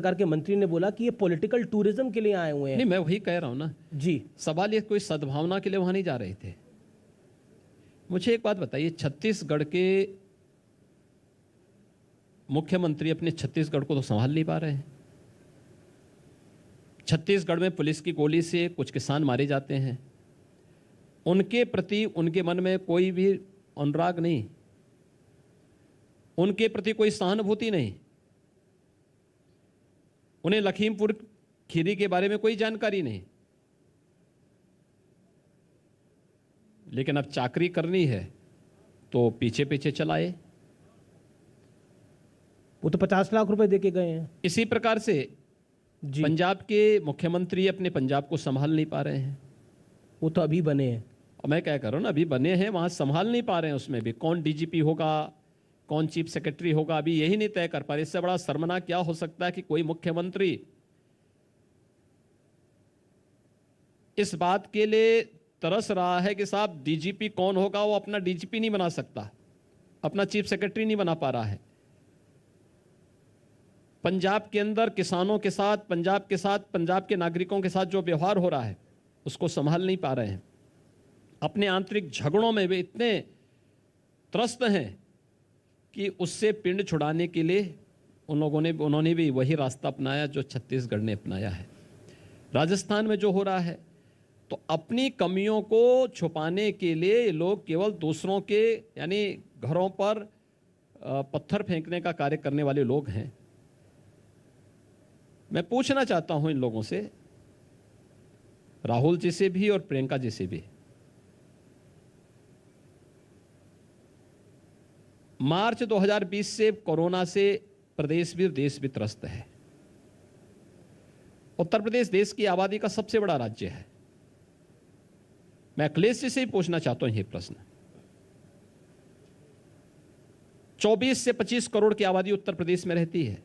सरकार के मंत्री ने बोला कि ये पॉलिटिकल टूरिज्म के लिए आए हुए हैं। नहीं, मैं वही कह रहा हूं ना जी, सवाल ये कोई सद्भावना के लिए वहां नहीं जा रहे थे। मुझे एक बात बताइए, छत्तीसगढ़ के मुख्यमंत्री अपने छत्तीसगढ़ को तो संभाल नहीं पा रहे हैं। छत्तीसगढ़ में पुलिस की गोली से कुछ किसान मारे जाते हैं, उनके प्रति उनके मन में कोई भी अनुराग नहीं, उनके प्रति कोई सहानुभूति नहीं, उन्हें लखीमपुर खीरी के बारे में कोई जानकारी नहीं। लेकिन अब चाकरी करनी है तो पीछे पीछे चलाए। वो तो 50 लाख रुपए देके गए हैं। इसी प्रकार से जी, पंजाब के मुख्यमंत्री अपने पंजाब को संभाल नहीं पा रहे हैं। वो तो अभी बने हैं। और मैं क्या कर रहा हूं ना, अभी बने हैं, वहां संभाल नहीं पा रहे हैं। उसमें भी कौन डीजीपी होगा, कौन चीफ सेक्रेटरी होगा, अभी यही नहीं तय कर पा रहे। इससे बड़ा शर्मनाक क्या हो सकता है कि कोई मुख्यमंत्री इस बात के लिए तरस रहा है कि साहब डीजीपी कौन होगा, वो अपना डीजीपी नहीं बना सकता, अपना चीफ सेक्रेटरी नहीं बना पा रहा है। पंजाब के अंदर किसानों के साथ, पंजाब के साथ, पंजाब के नागरिकों के साथ जो व्यवहार हो रहा है उसको संभाल नहीं पा रहे हैं। अपने आंतरिक झगड़ों में वे इतने त्रस्त हैं कि उससे पिंड छुड़ाने के लिए उन्होंने भी वही रास्ता अपनाया जो छत्तीसगढ़ ने अपनाया है। राजस्थान में जो हो रहा है, तो अपनी कमियों को छुपाने के लिए लोग केवल दूसरों के यानी घरों पर पत्थर फेंकने का कार्य करने वाले लोग हैं। मैं पूछना चाहता हूं इन लोगों से, राहुल जी से भी और प्रियंका जी से भी, मार्च 2020 से कोरोना से प्रदेश भी देश भी त्रस्त है। उत्तर प्रदेश देश की आबादी का सबसे बड़ा राज्य है। मैं अखिलेश जी से ही पूछना चाहता हूं यह प्रश्न। 24 से 25 करोड़ की आबादी उत्तर प्रदेश में रहती है।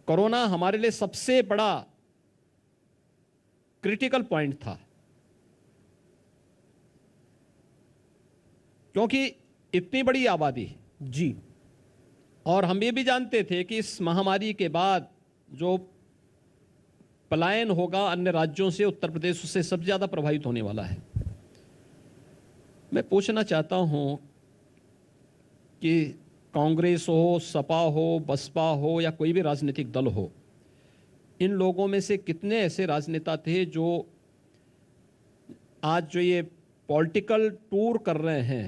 कोरोना हमारे लिए सबसे बड़ा क्रिटिकल पॉइंट था, क्योंकि इतनी बड़ी आबादी जी, और हम ये भी जानते थे कि इस महामारी के बाद जो पलायन होगा अन्य राज्यों से, उत्तर प्रदेश उससे सबसे ज्यादा प्रभावित होने वाला है। मैं पूछना चाहता हूं कि कांग्रेस हो, सपा हो, बसपा हो या कोई भी राजनीतिक दल हो, इन लोगों में से कितने ऐसे राजनेता थे जो आज जो ये पॉलिटिकल टूर कर रहे हैं,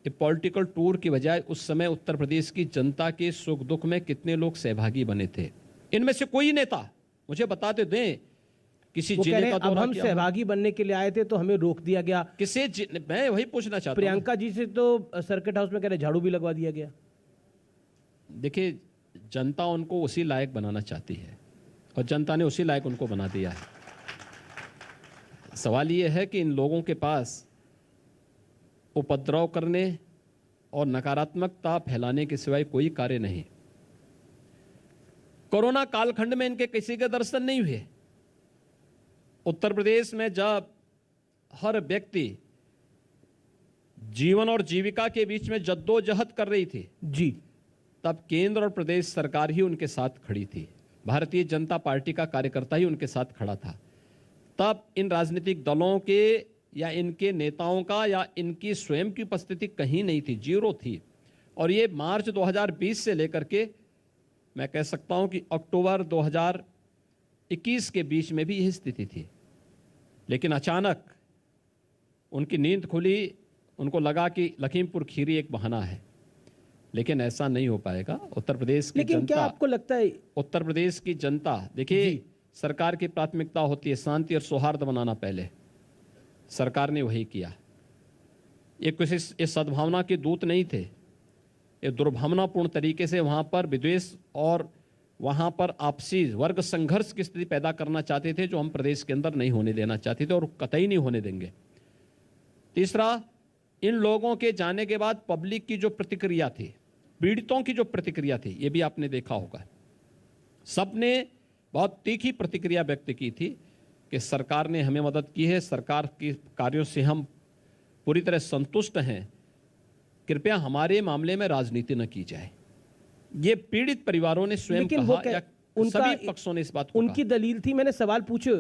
ये पॉलिटिकल टूर की बजाय उस समय उत्तर प्रदेश की जनता के सुख दुख में कितने लोग सहभागी बने थे? इनमें से कोई नेता मुझे बताते दें किसी जिले का अब हम सहभागी बनने के लिए आए थे तो हमें रोक दिया गया। मैं वही पूछना चाहता हूं। प्रियंका जी से तो सर्किट हाउस में कह रहे झाड़ू भी लगवा दिया गया। देखिए, जनता उनको उसी लायक बनाना चाहती है और जनता ने उसी लायक उनको बना दिया है। सवाल यह है कि इन लोगों के पास उपद्रव करने और नकारात्मकता फैलाने के सिवाय कोई कार्य नहीं। कोरोना कालखंड में इनके किसी के दर्शन नहीं हुए। उत्तर प्रदेश में जब हर व्यक्ति जीवन और जीविका के बीच में जद्दोजहद कर रही थी जी, तब केंद्र और प्रदेश सरकार ही उनके साथ खड़ी थी। भारतीय जनता पार्टी का कार्यकर्ता ही उनके साथ खड़ा था। तब इन राजनीतिक दलों के या इनके नेताओं का या इनकी स्वयं की उपस्थिति कहीं नहीं थी, जीरो थी। और ये मार्च 2020 से लेकर के मैं कह सकता हूं कि अक्टूबर 2021 के बीच में भी यही स्थिति थी। लेकिन अचानक उनकी नींद खुली, उनको लगा कि लखीमपुर खीरी एक बहाना है। लेकिन ऐसा नहीं हो पाएगा। उत्तर प्रदेश की लेकिन क्या आपको लगता है उत्तर प्रदेश की जनता, देखिए, सरकार की प्राथमिकता होती है शांति और सौहार्द बनाना। पहले सरकार ने वही किया। ये किसी इस सद्भावना के दूत नहीं थे। ये दुर्भावनापूर्ण तरीके से वहां पर विद्वेष और वहां पर आपसी वर्ग संघर्ष की स्थिति पैदा करना चाहते थे, जो हम प्रदेश के अंदर नहीं होने देना चाहते थे और कतई नहीं होने देंगे। तीसरा, इन लोगों के जाने के बाद पब्लिक की जो प्रतिक्रिया थी, पीड़ितों की जो प्रतिक्रिया थी, ये भी आपने देखा होगा। सबने बहुत तीखी प्रतिक्रिया व्यक्त की थी कि सरकार ने हमें मदद की है, सरकार के कार्यों से हम पूरी तरह संतुष्ट हैं, कृपया हमारे मामले में राजनीति न की जाए। ये पीड़ित परिवारों ने स्वयं लेकिन वो कहा या उनका सभी पक्षों ने इस बात को उनकी दलील थी, मैंने सवाल पूछे